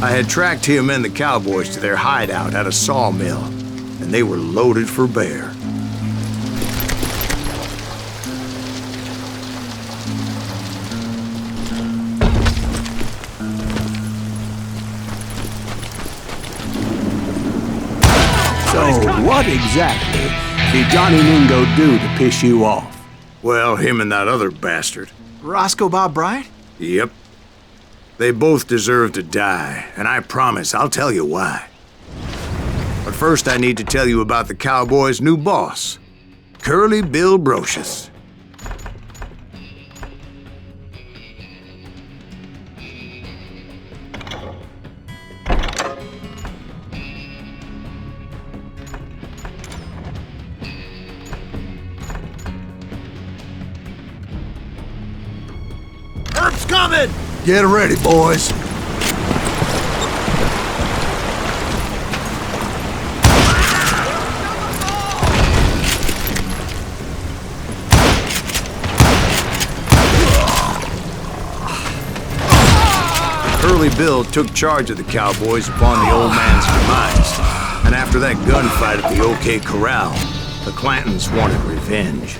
I had tracked him and the cowboys to their hideout at a sawmill, and they were loaded for bear. So, what exactly did Johnny Mingo do to piss you off? Well, him and that other bastard. Roscoe Bob Bryant? Yep. They both deserve to die, and I promise I'll tell you why. But first I need to tell you about the cowboys' new boss, Curly Bill Brocious. Herb's coming! Get ready, boys. Curly Bill took charge of the cowboys upon the old man's demise, and after that gunfight at the OK Corral, the Clantons wanted revenge.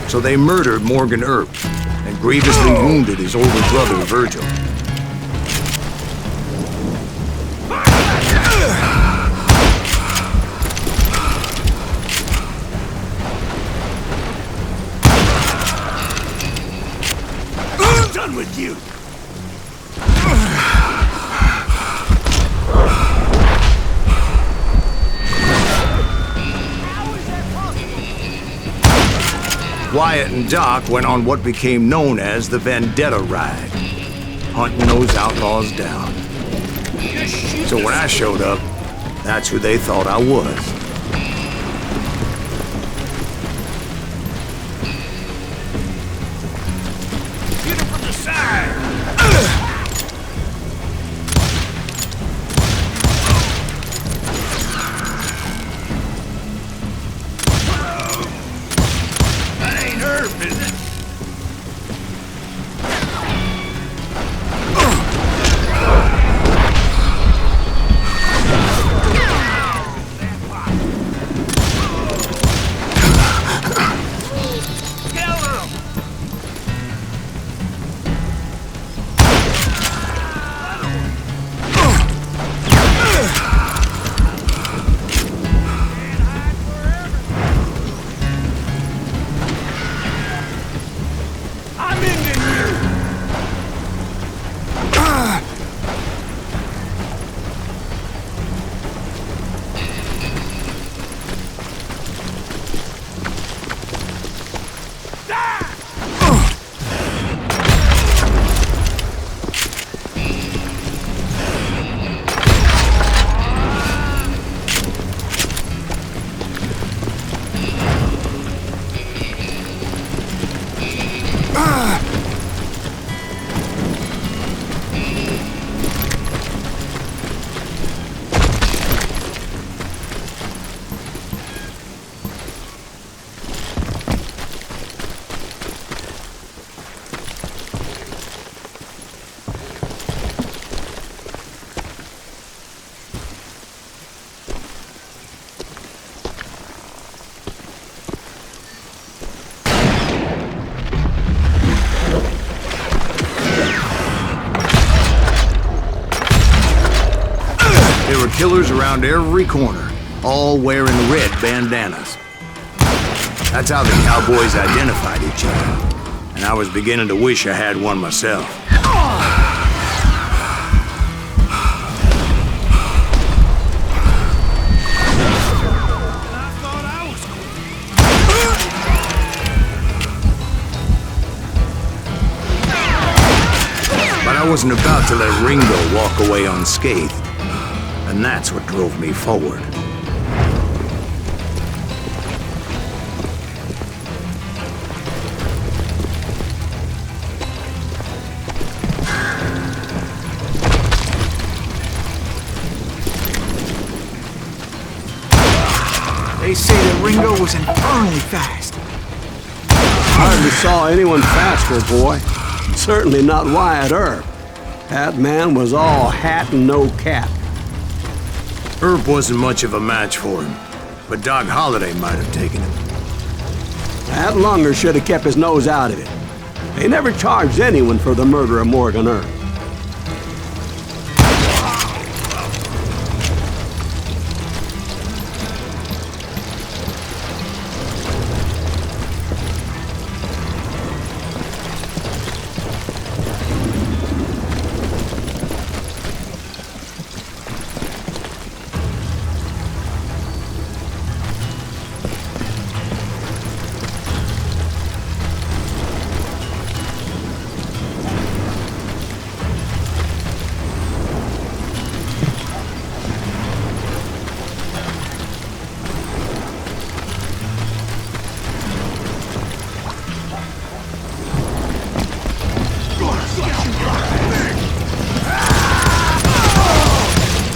So they murdered Morgan Earp and grievously wounded his older brother, Virgil. I'm done with you! Wyatt and Doc went on what became known as the Vendetta Ride, hunting those outlaws down. So when I showed up, that's who they thought I was. Shoot him from the side! That ain't Herb, is it? There were killers around every corner, all wearing red bandanas. That's how the cowboys identified each other, and I was beginning to wish I had one myself. But I wasn't about to let Ringo walk away unscathed. And that's what drove me forward. They say that Ringo was infernally fast. hardly saw anyone faster, boy. Certainly not Wyatt Earp. That man was all hat and no cap. Earp wasn't much of a match for him, but Doc Holliday might have taken him. That lunger should have kept his nose out of it. They never charged anyone for the murder of Morgan Earp.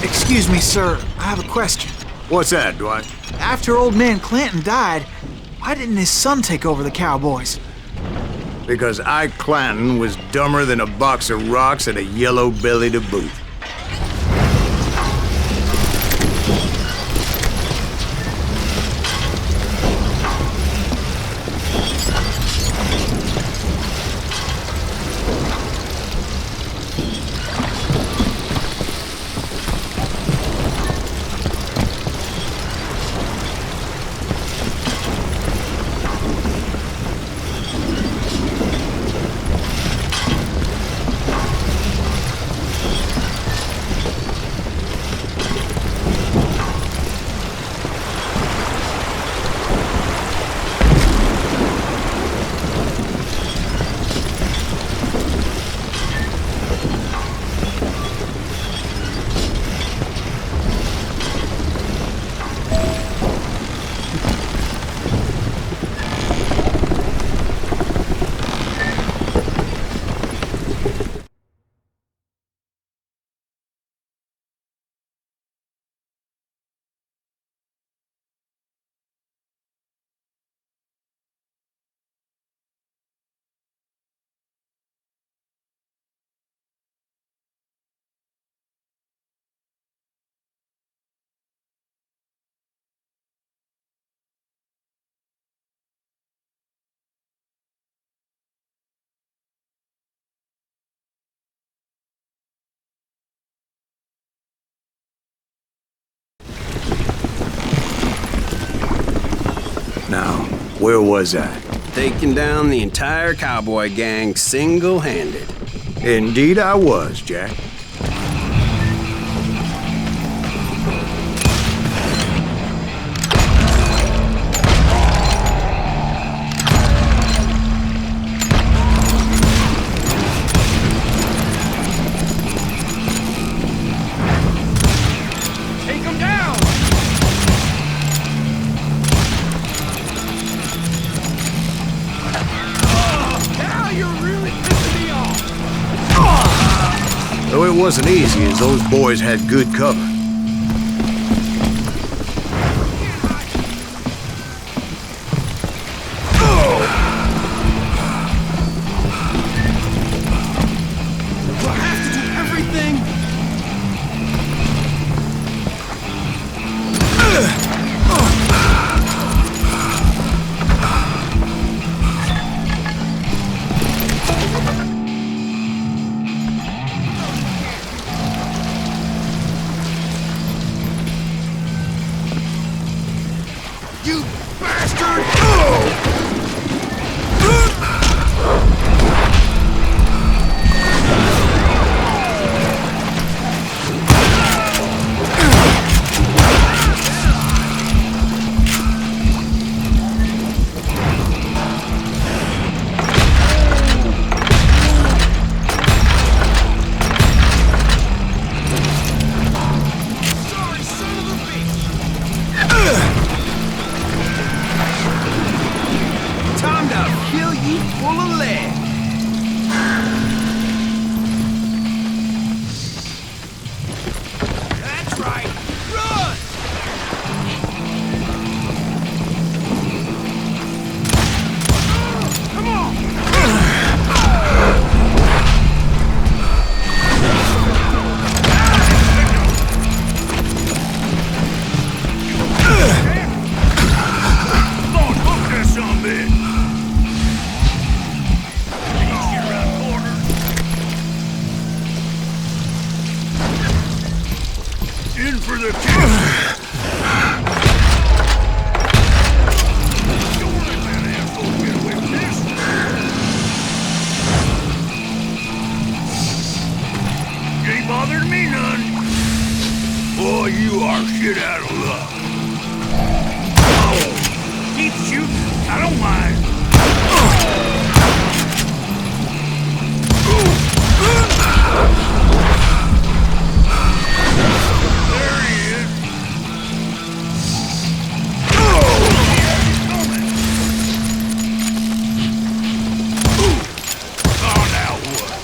Excuse me, sir. I have a question. What's that, Dwight? After old man Clanton died, why didn't his son take over the Cowboys? Because Ike Clanton was dumber than a box of rocks and a yellow belly to boot. Now, where was I? Taking down the entire cowboy gang single-handed. Indeed I was, Jack. Take him down! Now you're really pissing me off! Though it wasn't easy, as those boys had good cover. Do I have to do everything? You bastard! Sorry, son of a bitch! Time to fill you full of lead. That's right. Run! Come I don't mind. There he is. Oh, now what?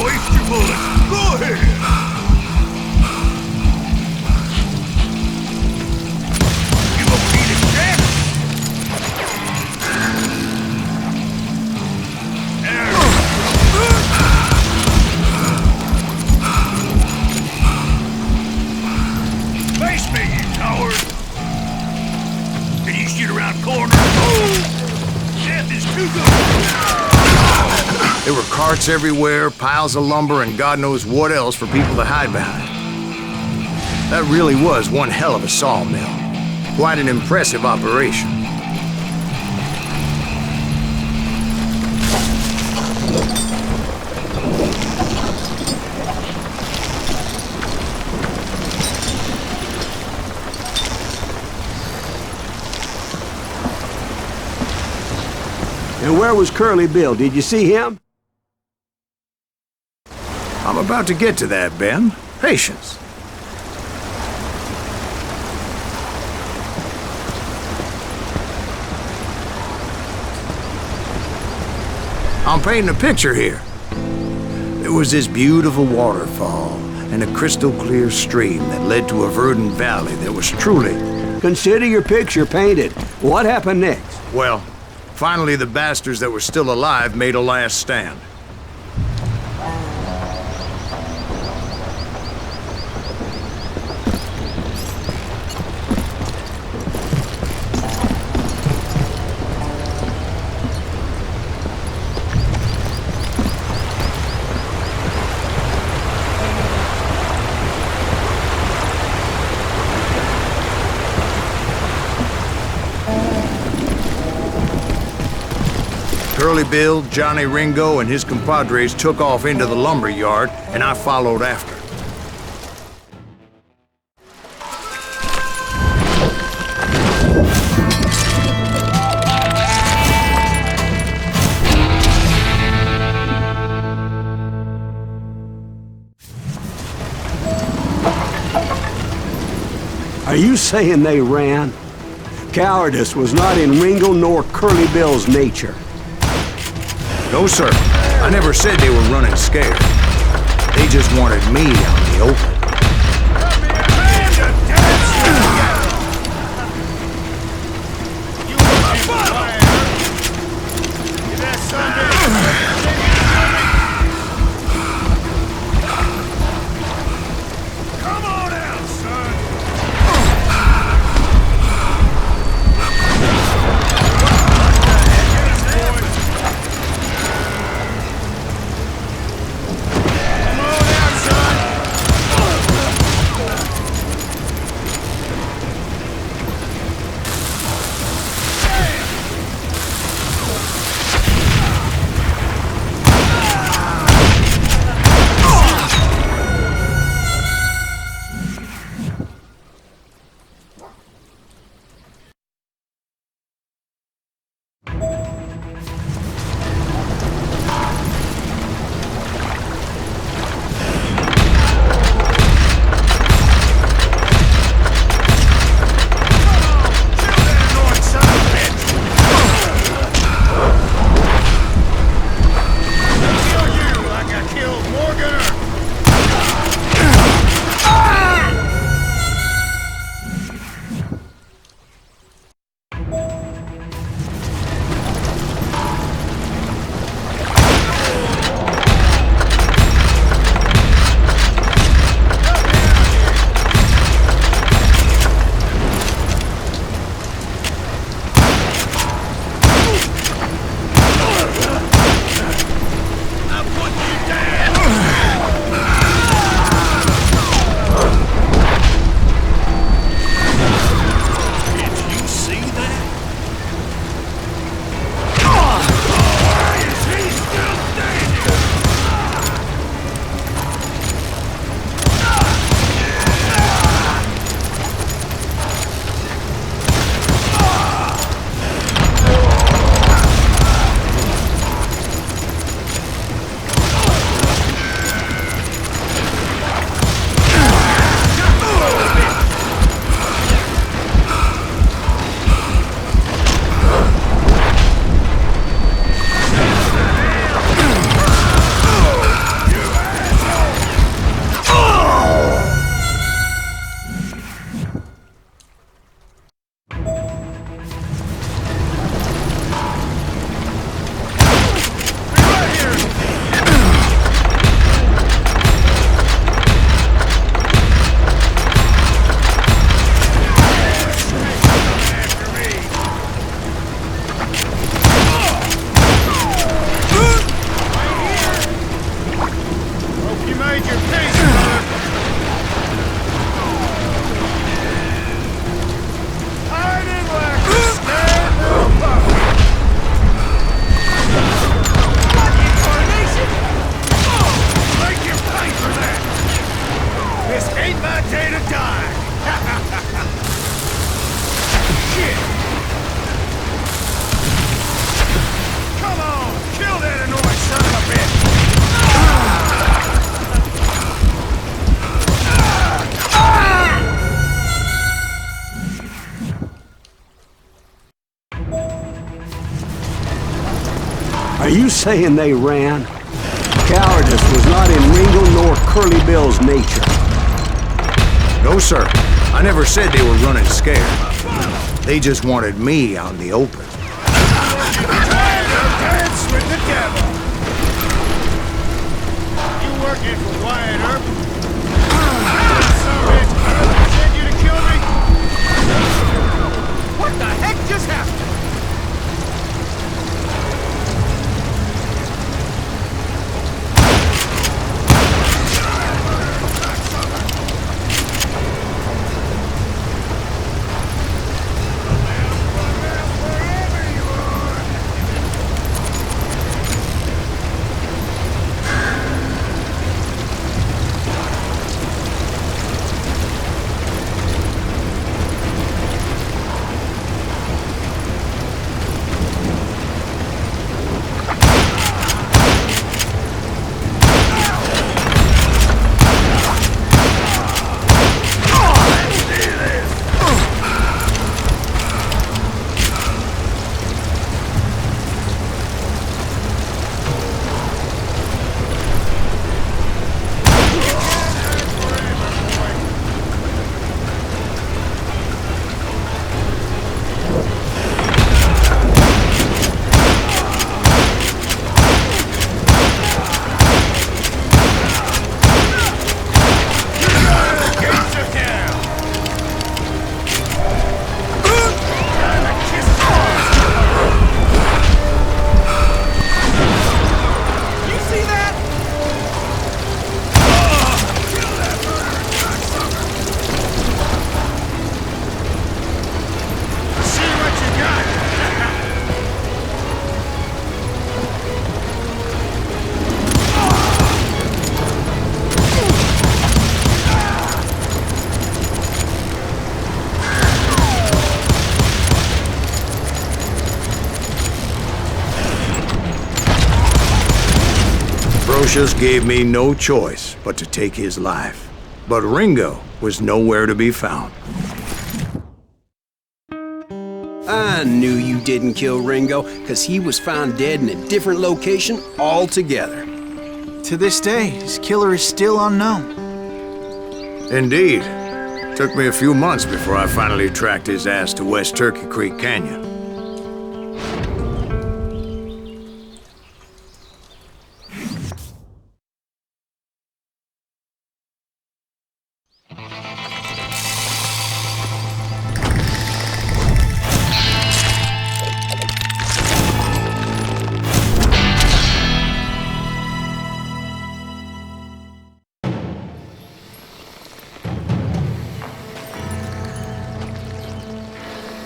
Waste your bullets. Go ahead. You a beat a check? Face me, you coward! Can you shoot around corners? Death is too good! There were carts everywhere, piles of lumber, and God knows what else for people to hide behind. That really was one hell of a sawmill. Quite an impressive operation. And where was Curly Bill? Did you see him? I'm about to get to that, Ben. Patience. I'm painting a picture here. There was this beautiful waterfall and a crystal clear stream that led to a verdant valley that was truly... Consider your picture painted. What happened next? Well, finally the bastards that were still alive made a last stand. Curly Bill, Johnny Ringo, and his compadres took off into the lumber yard, and I followed after. Are you saying they ran? Cowardice was not in Ringo nor Curly Bill's nature. No, sir. I never said they were running scared. They just wanted me out in the open. Are you saying they ran? Cowardice was not in Ringo nor Curly Bill's nature. No, sir. I never said they were running scared. They just wanted me out in the open. Dance with the devil. You working for Wyatt Earp? Sorry, I sent you to kill me. What the heck just happened? Just gave me no choice but to take his life. But Ringo was nowhere to be found. I knew you didn't kill Ringo, because he was found dead in a different location altogether. To this day, his killer is still unknown. Indeed. Took me a few months before I finally tracked his ass to West Turkey Creek Canyon.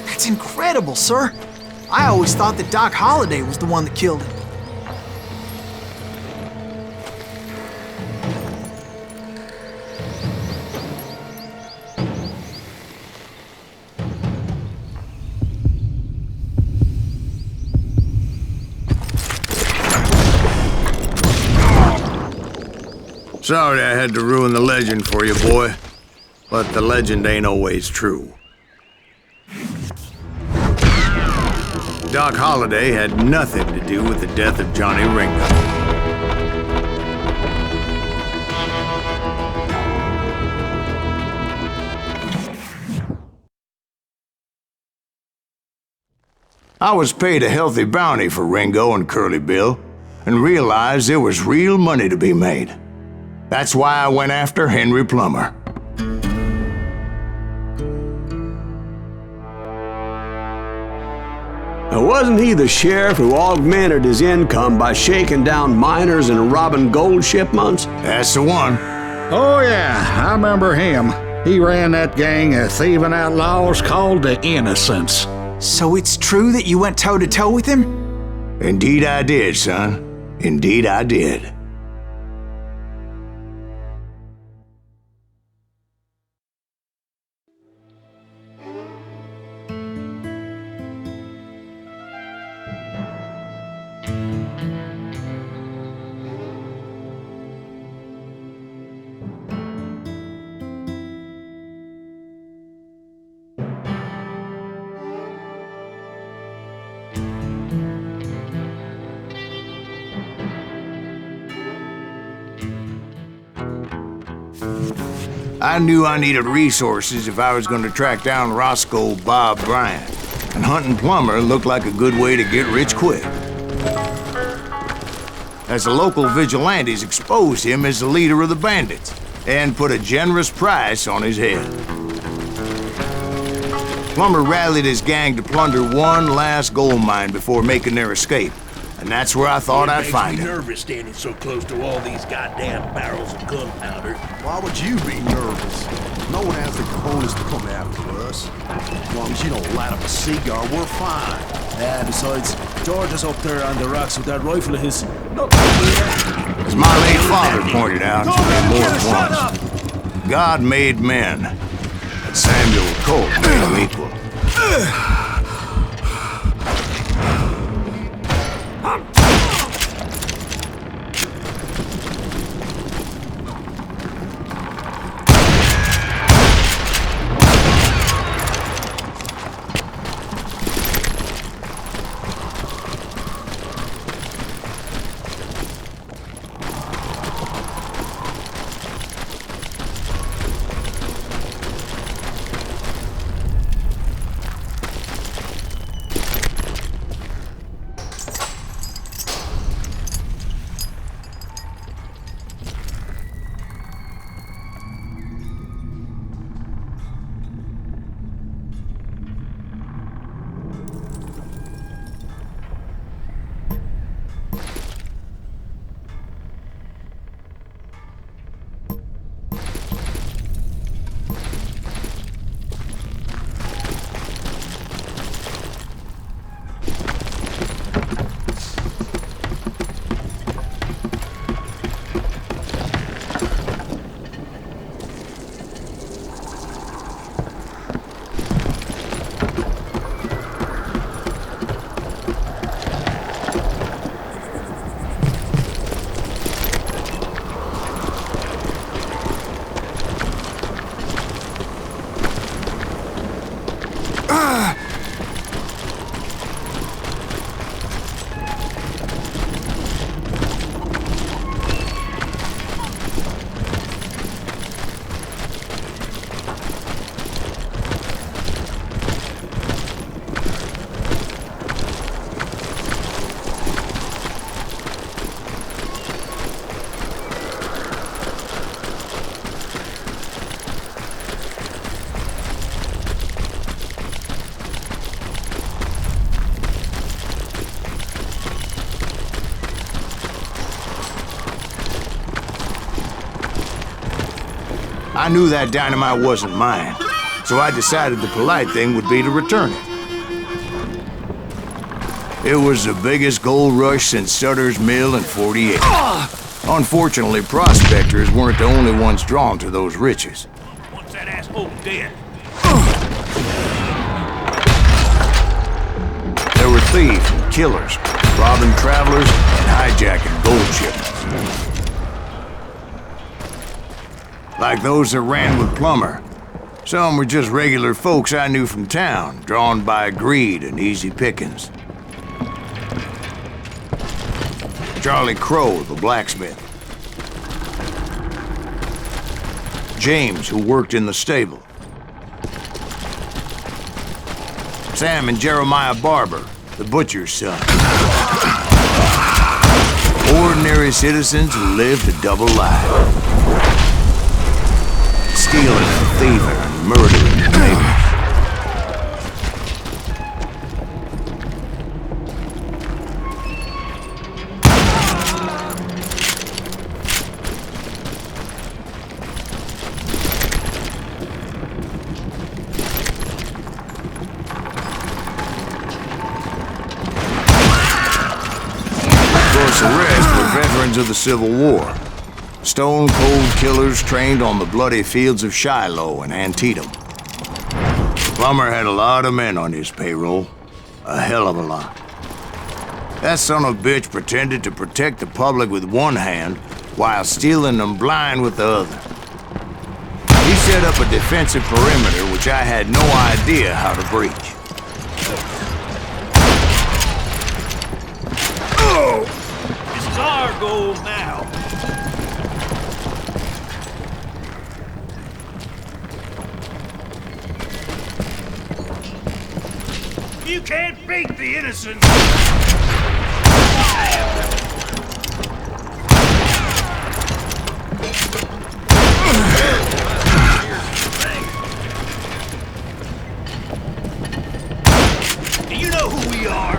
That's incredible, sir. I always thought that Doc Holliday was the one that killed him. Sorry I had to ruin the legend for you, boy. But the legend ain't always true. Doc Holliday had nothing to do with the death of Johnny Ringo. I was paid a healthy bounty for Ringo and Curly Bill, and realized there was real money to be made. That's why I went after Henry Plummer. Now, wasn't he the sheriff who augmented his income by shaking down miners and robbing gold shipments? That's the one. Oh yeah, I remember him. He ran that gang of thieving outlaws called the Innocents. So it's true that you went toe-to-toe with him? Indeed I did, son. Indeed I did. I knew I needed resources if I was going to track down Roscoe Bob Bryant, and hunting Plummer looked like a good way to get rich quick. As the local vigilantes exposed him as the leader of the bandits, and put a generous price on his head. Plummer rallied his gang to plunder one last gold mine before making their escape, and that's where I thought I'd find him. It makes me nervous standing so close to all these goddamn barrels of gunpowder. Why would you be nervous? No one has the cojones to come after us. As long as you don't light up a cigar, we're fine. Yeah, besides, George is up there on the rocks with that rifle of his. As my late father pointed out to me more than once, God made men, and Samuel Colt made them equal. I knew that dynamite wasn't mine, so I decided the polite thing would be to return it. It was the biggest gold rush since Sutter's Mill in '48. Unfortunately, prospectors weren't the only ones drawn to those riches. Once that asshole dead. There were thieves and killers, robbing travelers and hijacking gold shipments. Like those that ran with Plummer. Some were just regular folks I knew from town, drawn by greed and easy pickings. Charlie Crow, the blacksmith. James, who worked in the stable. Sam and Jeremiah Barber, the butcher's son. Ordinary citizens who lived a double life. Stealing and thieving and murdering their neighbors. Of course, the rest were veterans of the Civil War. Stone-cold killers trained on the bloody fields of Shiloh and Antietam. Plummer had a lot of men on his payroll. A hell of a lot. That son of a bitch pretended to protect the public with one hand while stealing them blind with the other. He set up a defensive perimeter which I had no idea how to breach. Oh! This is our gold now. You can't beat the innocent! Do you know who we are?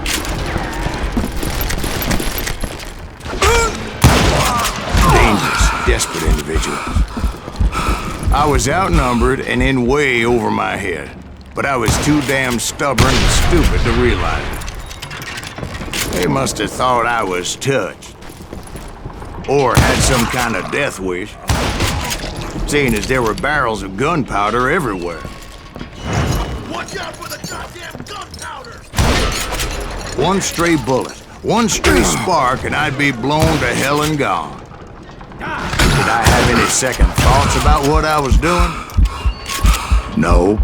Dangerous, desperate individuals. I was outnumbered and in way over my head, but I was too damn stubborn and stupid to realize it. They must have thought I was touched. Or had some kind of death wish, seeing as there were barrels of gunpowder everywhere. Watch out for the goddamn gunpowder! One stray bullet, one stray spark, and I'd be blown to hell and gone. Did I have any second thoughts about what I was doing? No.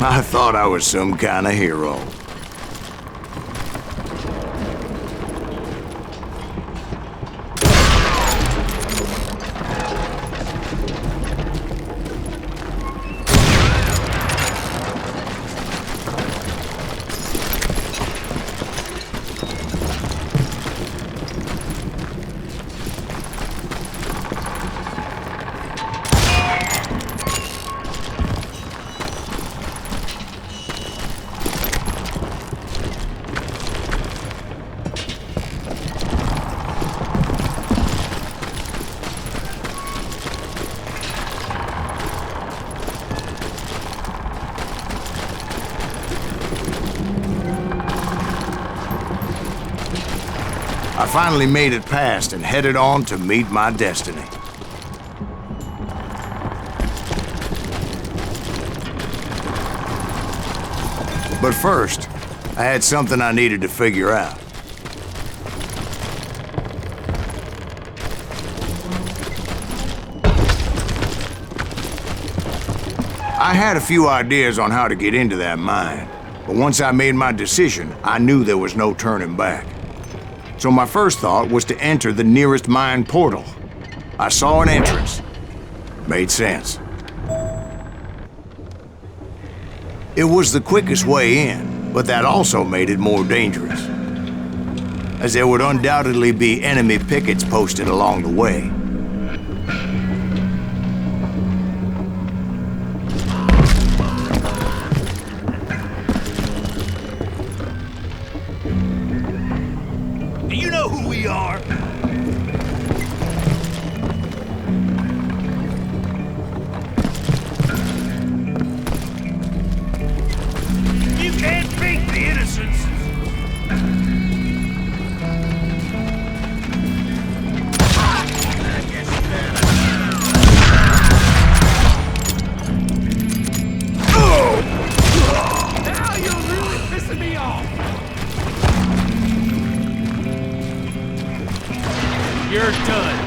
I thought I was some kind of hero. I finally made it past and headed on to meet my destiny. But first, I had something I needed to figure out. I had a few ideas on how to get into that mine, but once I made my decision, I knew there was no turning back. So my first thought was to enter the nearest mine portal. I saw an entrance. Made sense. It was the quickest way in, but that also made it more dangerous, as there would undoubtedly be enemy pickets posted along the way. Do you know who we are? You can't beat the innocents! Now you're really pissing me off! You're done.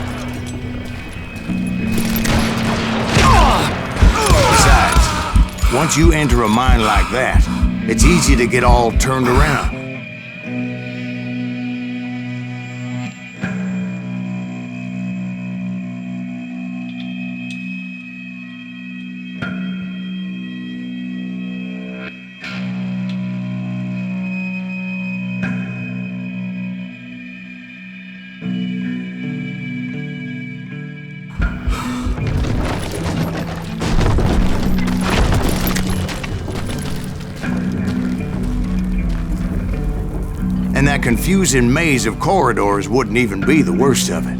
Besides, once you enter a mine like that, it's easy to get all turned around. confusing maze of corridors wouldn't even be the worst of it.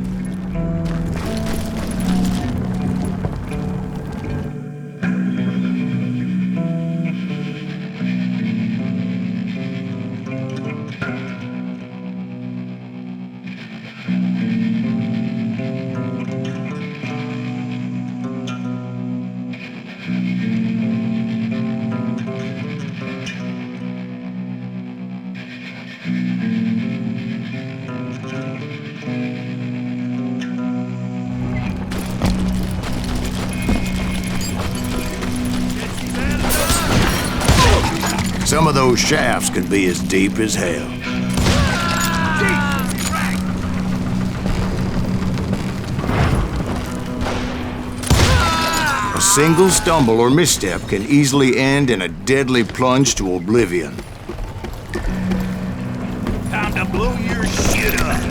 Some of those shafts can be as deep as hell. A single stumble or misstep can easily end in a deadly plunge to oblivion. Time to blow your shit up.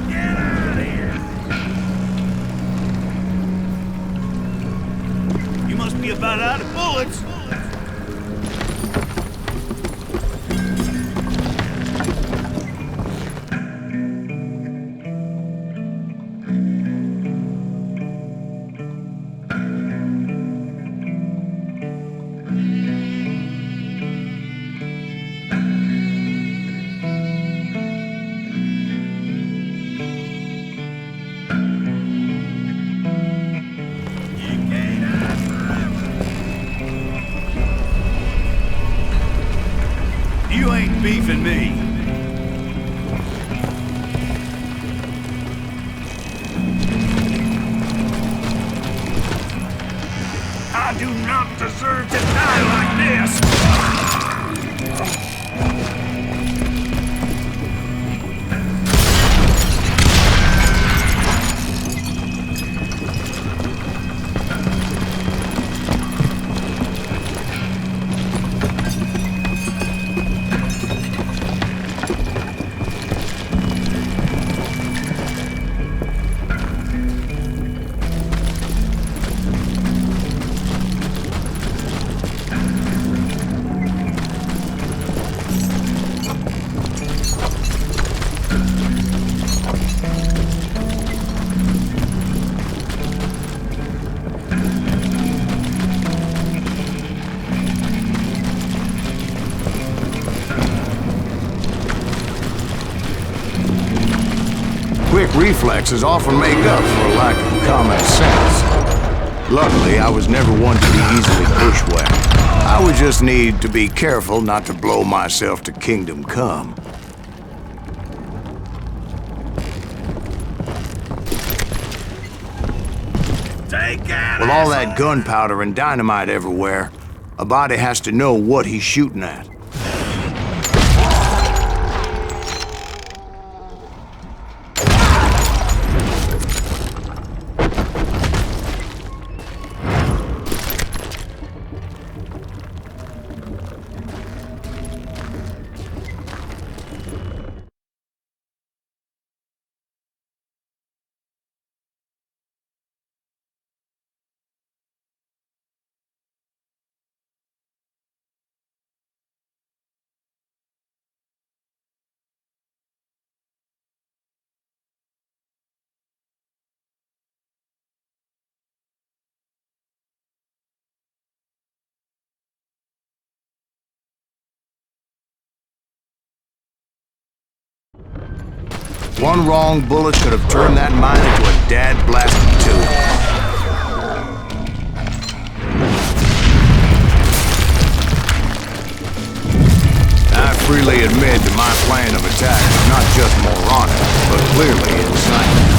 Get out of here. You must be about out of bullets. You ain't beefing me. I do not deserve to die like this. Quick reflexes often make up for a lack of common sense. Luckily, I was never one to be easily bushwhacked. I would just need to be careful not to blow myself to kingdom come. With all that gunpowder and dynamite everywhere, a body has to know what he's shooting at. One wrong bullet could have turned that mine into a dad-blasted tube. I freely admit that my plan of attack is not just moronic, but clearly insane.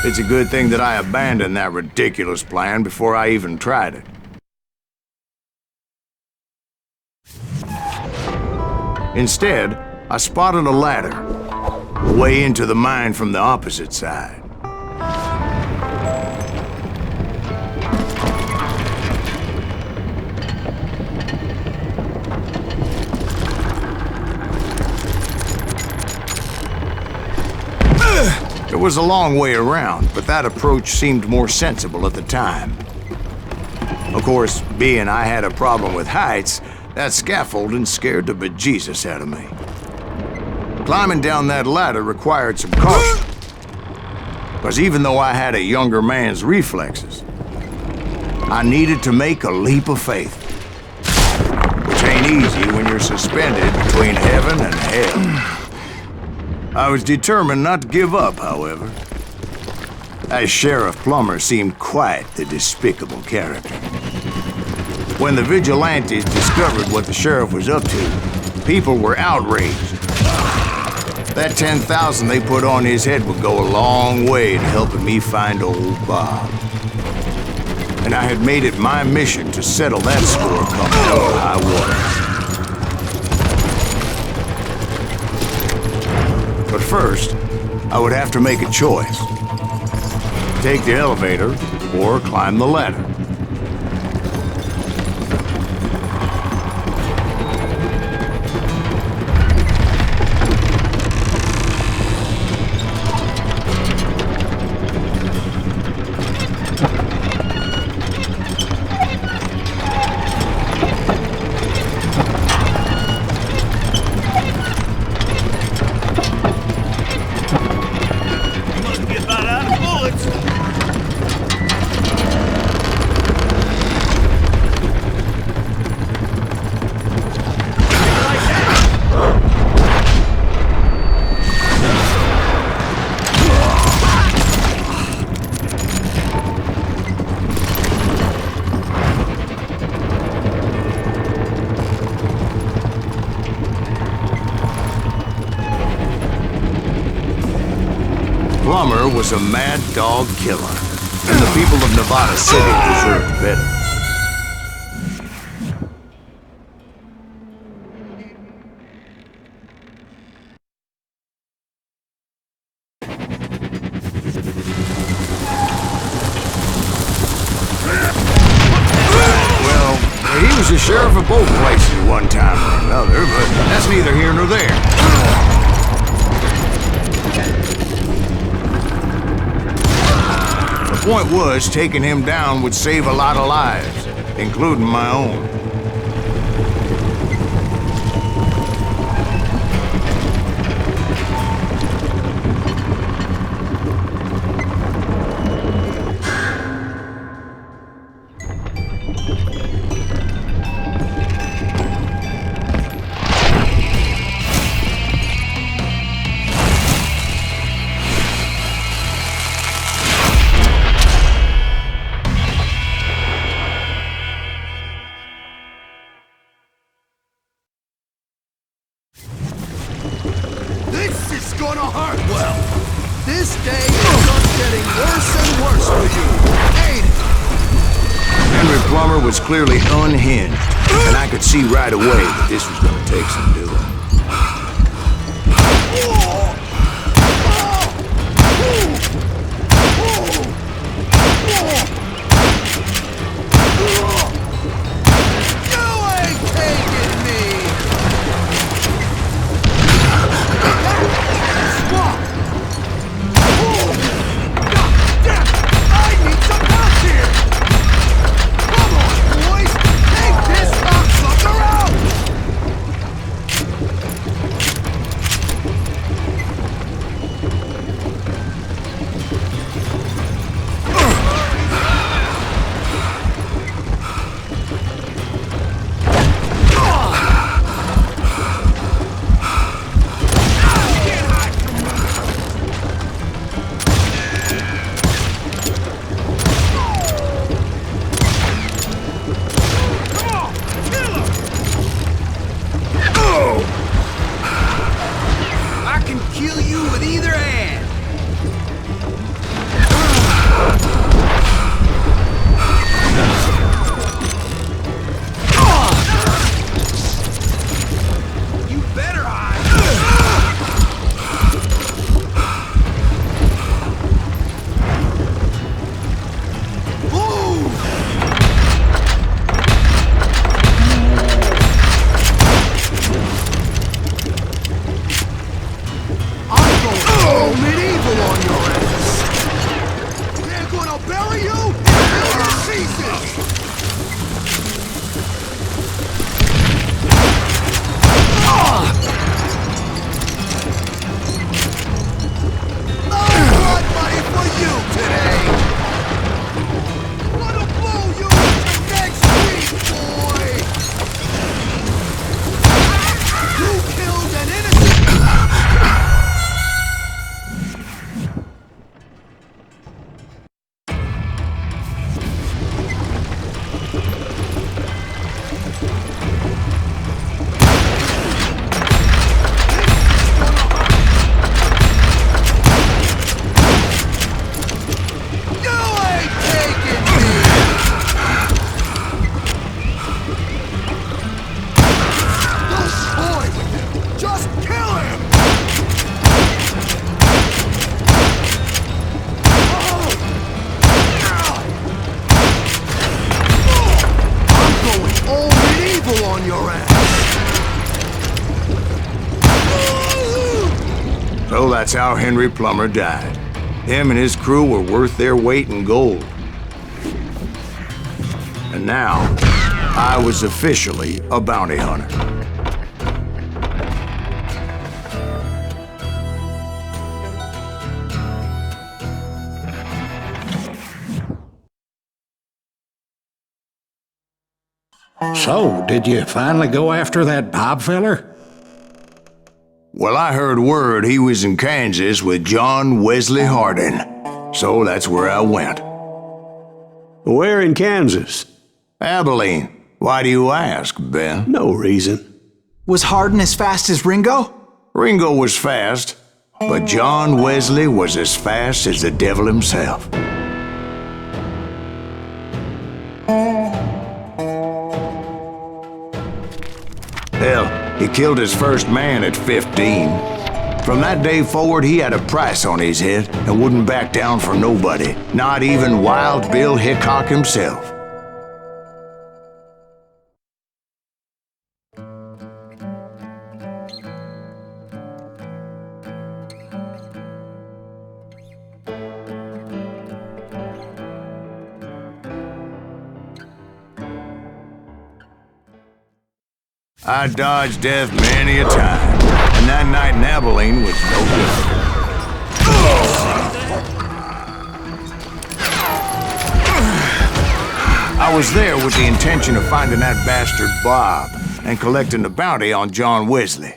It's a good thing that I abandoned that ridiculous plan before I even tried it. Instead, I spotted a ladder, way into the mine from the opposite side. was a long way around, but that approach seemed more sensible at the time. Of course, being I had a problem with heights, that scaffolding scared the bejesus out of me. Climbing down that ladder required some caution, because even though I had a younger man's reflexes, I needed to make a leap of faith, which ain't easy when you're suspended between heaven and hell. I was determined not to give up, however, as Sheriff Plummer seemed quite the despicable character. When the vigilantes discovered what the sheriff was up to, people were outraged. That 10,000 they put on his head would go a long way in helping me find old Bob. And I had made it my mission to settle that score come hell or high water. But first, I would have to make a choice. Take the elevator or climb the ladder. Plummer was a mad dog killer, and the people of Nevada City deserved better. Well, he was the sheriff of both places at one time or another, but that's neither here nor there. The point was, taking him down would save a lot of lives, including my own. This is gonna hurt! Well, this day is just getting worse and worse for you, ain't it? Henry Plummer was clearly unhinged, and I could see right away that this was gonna take some doing. bury you in million pieces! No blood money for you today! Wanna blow you into next week, boy! You killed an innocent... So that's how Henry Plummer died. Him and his crew were worth their weight in gold. And now, I was officially a bounty hunter. So, did you finally go after that Bob feller? Well, I heard word he was in Kansas with John Wesley Hardin. So that's where I went. Where in Kansas? Abilene. Why do you ask, Ben? No reason. Was Hardin as fast as Ringo? Ringo was fast, but John Wesley was as fast as the devil himself. Hell, he killed his first man at 15. From that day forward, he had a price on his head and wouldn't back down for nobody, not even Wild Bill Hickok himself. I dodged death many a time, and that night in Abilene was no different. I was there with the intention of finding that bastard Bob and collecting the bounty on John Wesley.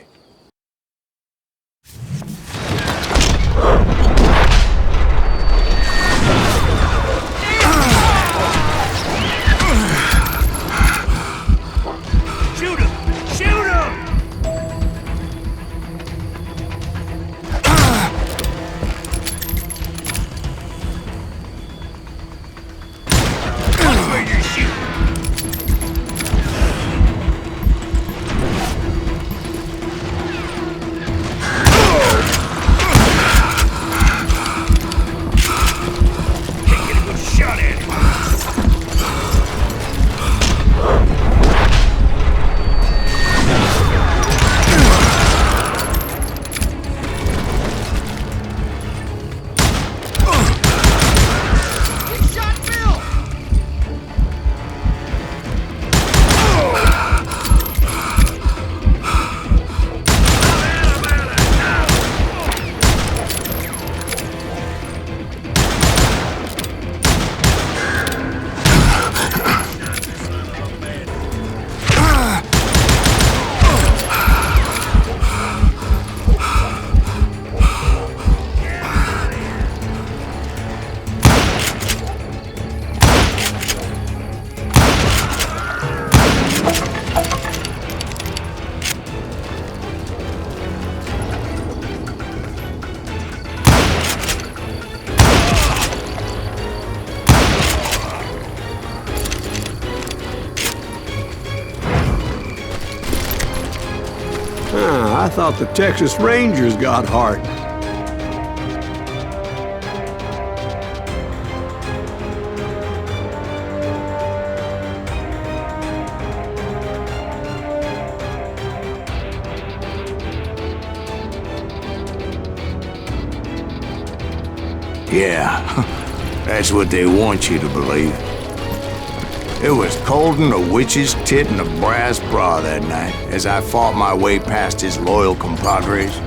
I thought the Texas Rangers got Hardin. Yeah, That's what they want you to believe. It was cold'n a witch's tit in a brass bra that night as I fought my way past his loyal compadres.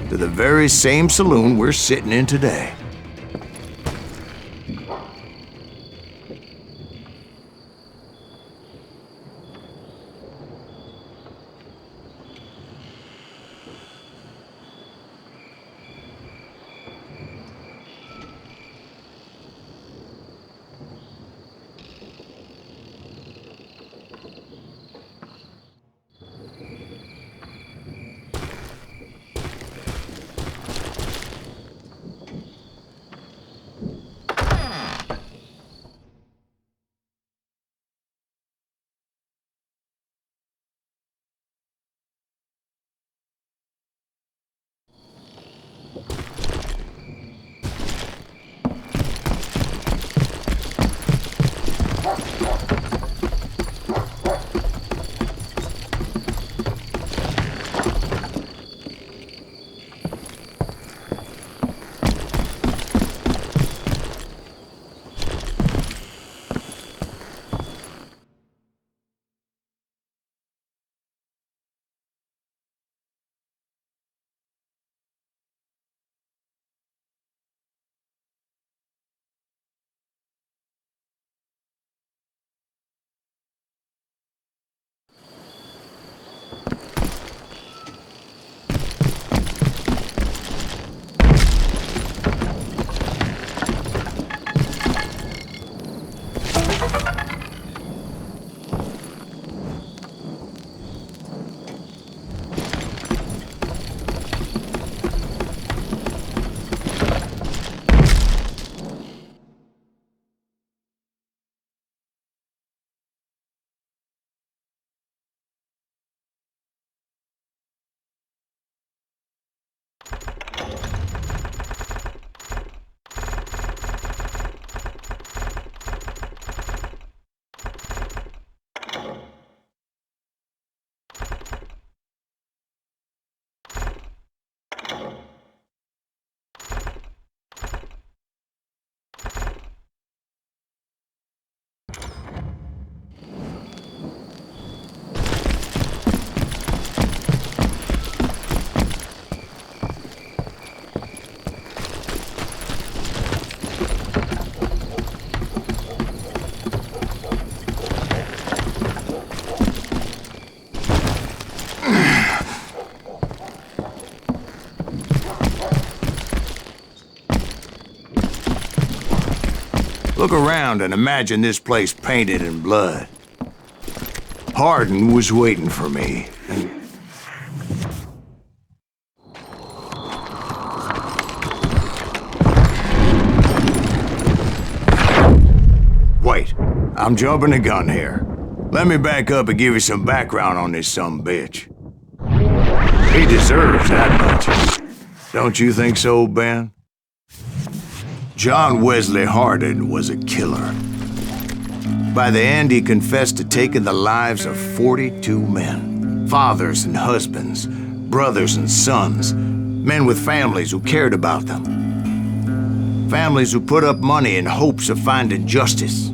To the very same saloon we're sitting in today. Look around and imagine this place painted in blood. Hardin was waiting for me. Wait, I'm jumping the gun here. Let me back up and give you some background on this sumbitch. He deserves that much. Don't you think so, Ben? John Wesley Hardin was a killer. By the end, he confessed to taking the lives of 42 men. Fathers and husbands, brothers and sons, men with families who cared about them. Families who put up money in hopes of finding justice.